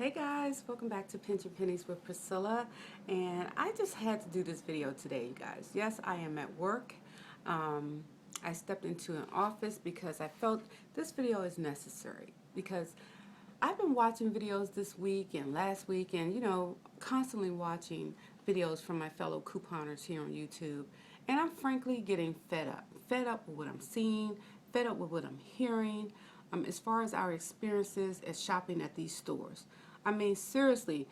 Hey guys, welcome back to Pinch and Pennies with Priscilla, and I just had to do this video today, you guys. Yes, I am at work. I stepped into an office because I felt this video is necessary because I've been watching videos this week and last week and, constantly watching videos from my fellow couponers here on YouTube, and I'm frankly getting fed up. Fed up with what I'm seeing, fed up with what I'm hearing, as far as our experiences as shopping at these stores. I mean, seriously,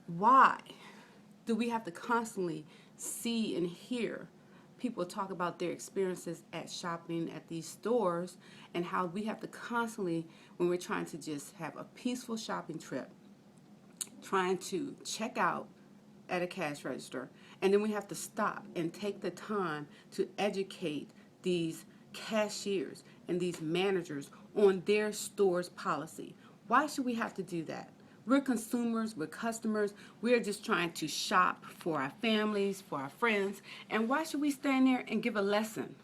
why do we have to constantly see and hear people talk about their experiences at shopping at these stores and how we have to constantly, when we're trying to just have a peaceful shopping trip, trying to check out at a cash register, and then we have to stop and take the time to educate these cashiers and these managers on their store's policy. Why should we have to do that? We're consumers, we're customers, we're just trying to shop for our families, for our friends, and why should we stand there and give a lesson?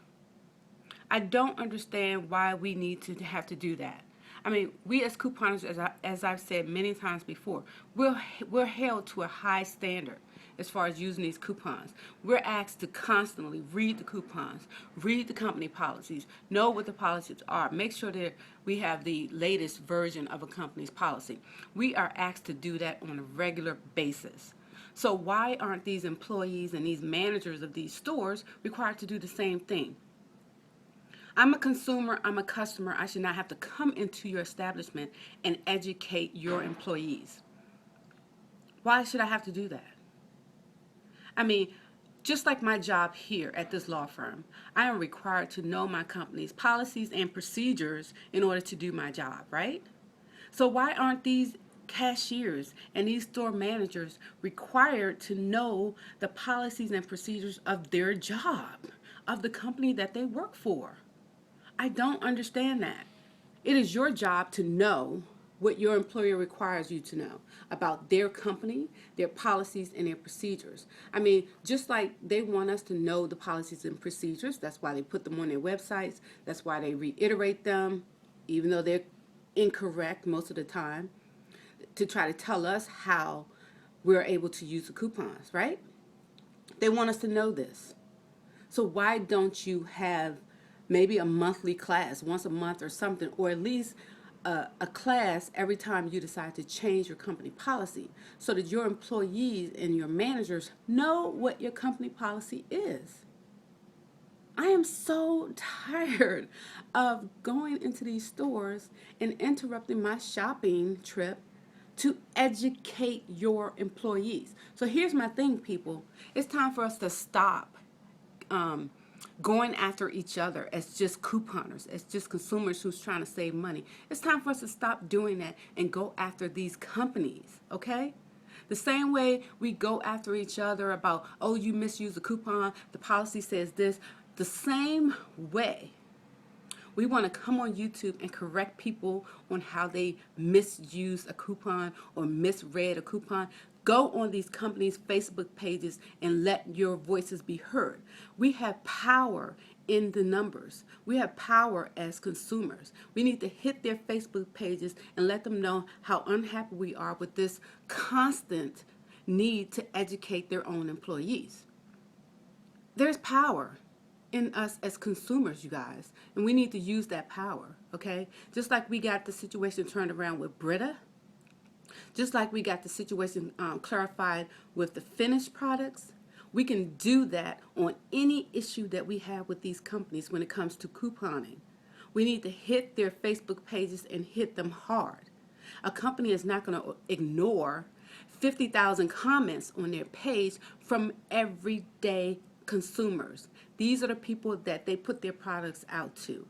I don't understand why we need to have to do that. I mean, we as couponers, as I've said many times before, we're held to a high standard as far as using these coupons. We're asked to constantly read the coupons, read the company policies, know what the policies are, make sure that we have the latest version of a company's policy. We are asked to do that on a regular basis. So why aren't these employees and these managers of these stores required to do the same thing? I'm a consumer, I'm a customer. I should not have to come into your establishment and educate your employees. Why should I have to do that? I mean, just like my job here at this law firm, I am required to know my company's policies and procedures in order to do my job, right? So why aren't these cashiers and these store managers required to know the policies and procedures of their job, of the company that they work for? I don't understand that. It is your job to know what your employer requires you to know about their company, their policies, and their procedures. I mean, just like they want us to know the policies and procedures, that's why they put them on their websites, that's why they reiterate them, even though they're incorrect most of the time, to try to tell us how we're able to use the coupons, right? They want us to know this. So why don't you have maybe a monthly class, once a month or something, or at least a class every time you decide to change your company policy so that your employees and your managers know what your company policy is? I am so tired of going into these stores and interrupting my shopping trip to educate your employees. So here's my thing, people. It's time for us to stop going after each other as just couponers, as just consumers who's trying to save money. It's time for us to stop doing that and go after these companies, okay? The same way we go after each other about, oh, you misused the coupon, the policy says this, the same way we want to come on YouTube and correct people on how they misused a coupon or misread a coupon. Go on these companies' Facebook pages and let your voices be heard. We have power in the numbers. We have power as consumers. We need to hit their Facebook pages and let them know how unhappy we are with this constant need to educate their own employees. There's power in us as consumers, you guys, and we need to use that power, okay? Just like we got the situation turned around with Brita, just like we got the situation clarified with the finished products, we can do that on any issue that we have with these companies when it comes to couponing. We need to hit their Facebook pages and hit them hard. A company is not going to ignore 50,000 comments on their page from everyday consumers. These are the people that they put their products out to.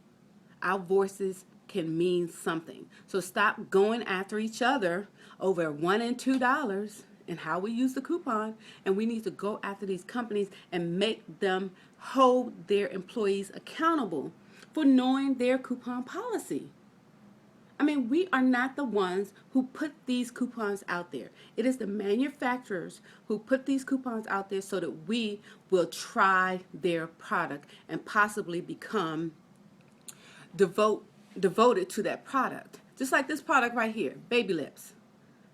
Our voices can mean something. So stop going after each other over $1 and $2 and how we use the coupon, and we need to go after these companies and make them hold their employees accountable for knowing their coupon policy. I mean, we are not the ones who put these coupons out there. It is the manufacturers who put these coupons out there so that we will try their product and possibly become devoted to that product. Just like this product right here, Baby Lips.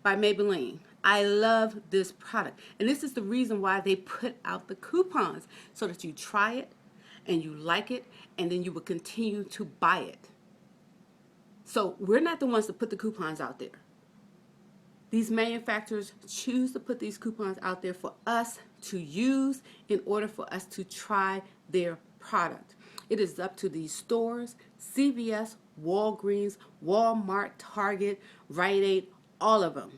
by Maybelline. I love this product. And this is the reason why they put out the coupons, so that you try it and you like it, and then you will continue to buy it. So we're not the ones to put the coupons out there. These manufacturers choose to put these coupons out there for us to use in order for us to try their product. It is up to these stores, CVS, Walgreens, Walmart, Target, Rite Aid, all of them.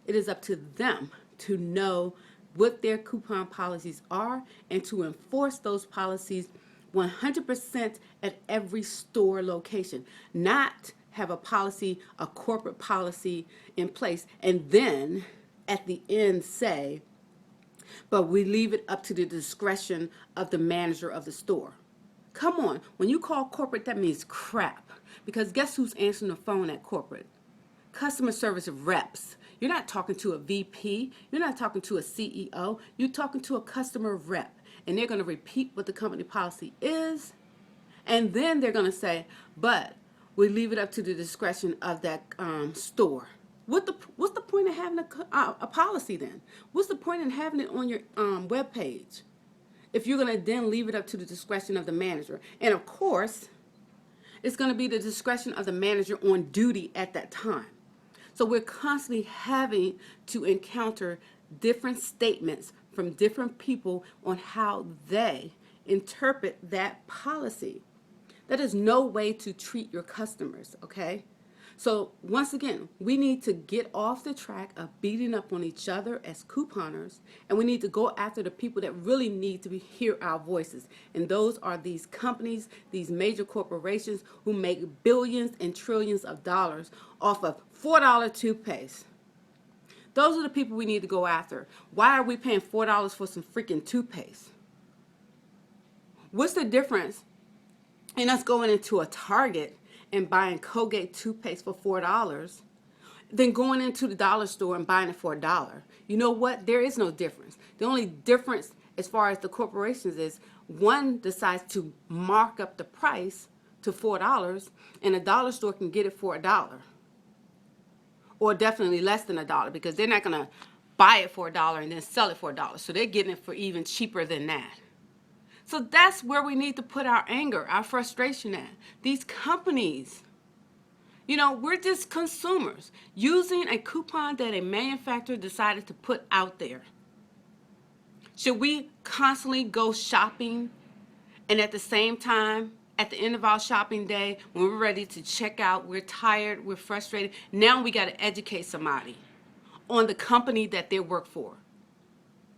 It is up to them to know what their coupon policies are and to enforce those policies 100% at every store location. Not have a policy, a corporate policy in place, and then at the end say, but we leave it up to the discretion of the manager of the store. Come on, when you call corporate, that means crap. Because guess who's answering the phone at corporate? Customer service reps. You're not talking to a VP. You're not talking to a CEO. You're talking to a customer rep. And they're going to repeat what the company policy is. And then they're going to say, but we leave it up to the discretion of that store. What's the point of having a policy then? What's the point in having it on your web page if you're going to then leave it up to the discretion of the manager? And of course, it's going to be the discretion of the manager on duty at that time. So we're constantly having to encounter different statements from different people on how they interpret that policy. That is no way to treat your customers, okay? So once again, we need to get off the track of beating up on each other as couponers, and we need to go after the people that really need to hear our voices. And those are these companies, these major corporations who make billions and trillions of dollars off of $4 toothpaste. Those are the people we need to go after. Why are we paying $4 for some freaking toothpaste? What's the difference in us going into a Target and buying Colgate toothpaste for $4 than going into the dollar store and buying it for $1? You know what? There is no difference. The only difference as far as the corporations is one decides to mark up the price to $4 and a dollar store can get it for $1. Or definitely less than $1, because they're not going to buy it for $1 and then sell it for $1. So they're getting it for even cheaper than that. So that's where we need to put our anger, our frustration at. These companies, we're just consumers using a coupon that a manufacturer decided to put out there. Should we constantly go shopping and at the same time, at the end of our shopping day, when we're ready to check out, we're tired, we're frustrated, now we got to educate somebody on the company that they work for?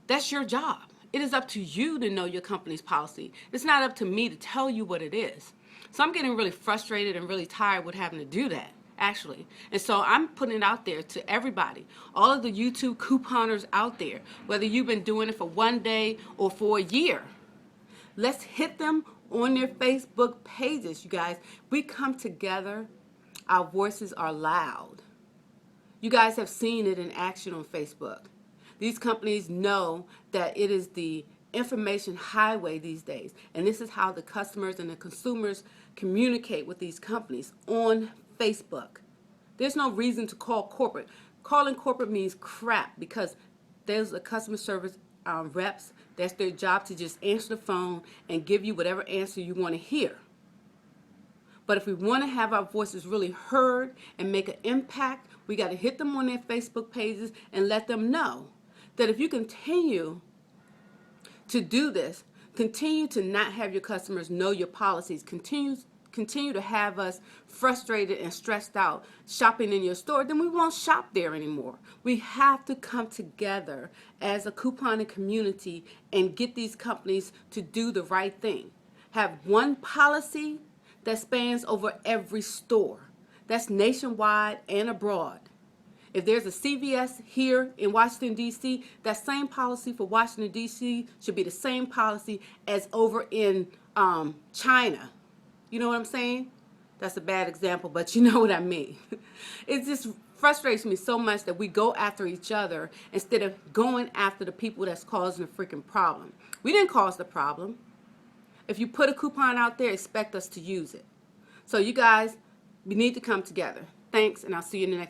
That's your job. It is up to you to know your company's policy. It's not up to me to tell you what it is. So I'm getting really frustrated and really tired with having to do that, actually. And so I'm putting it out there to everybody, all of the YouTube couponers out there, whether you've been doing it for one day or for a year. Let's hit them on their Facebook pages, you guys. We come together. Our voices are loud. You guys have seen it in action on Facebook. These companies know that it is the information highway these days. And this is how the customers and the consumers communicate with these companies, on Facebook. There's no reason to call corporate. Calling corporate means crap, because there's a customer service reps. That's their job, to just answer the phone and give you whatever answer you want to hear. But if we want to have our voices really heard and make an impact, we got to hit them on their Facebook pages and let them know that if you continue to do this, continue to not have your customers know your policies, continue to have us frustrated and stressed out shopping in your store, then we won't shop there anymore. We have to come together as a couponing community and get these companies to do the right thing. Have one policy that spans over every store. That's nationwide and abroad. If there's a CVS here in Washington, D.C., that same policy for Washington, D.C. should be the same policy as over in China. You know what I'm saying? That's a bad example, but you know what I mean. It just frustrates me so much that we go after each other instead of going after the people that's causing the freaking problem. We didn't cause the problem. If you put a coupon out there, expect us to use it. So you guys, we need to come together. Thanks, and I'll see you in the next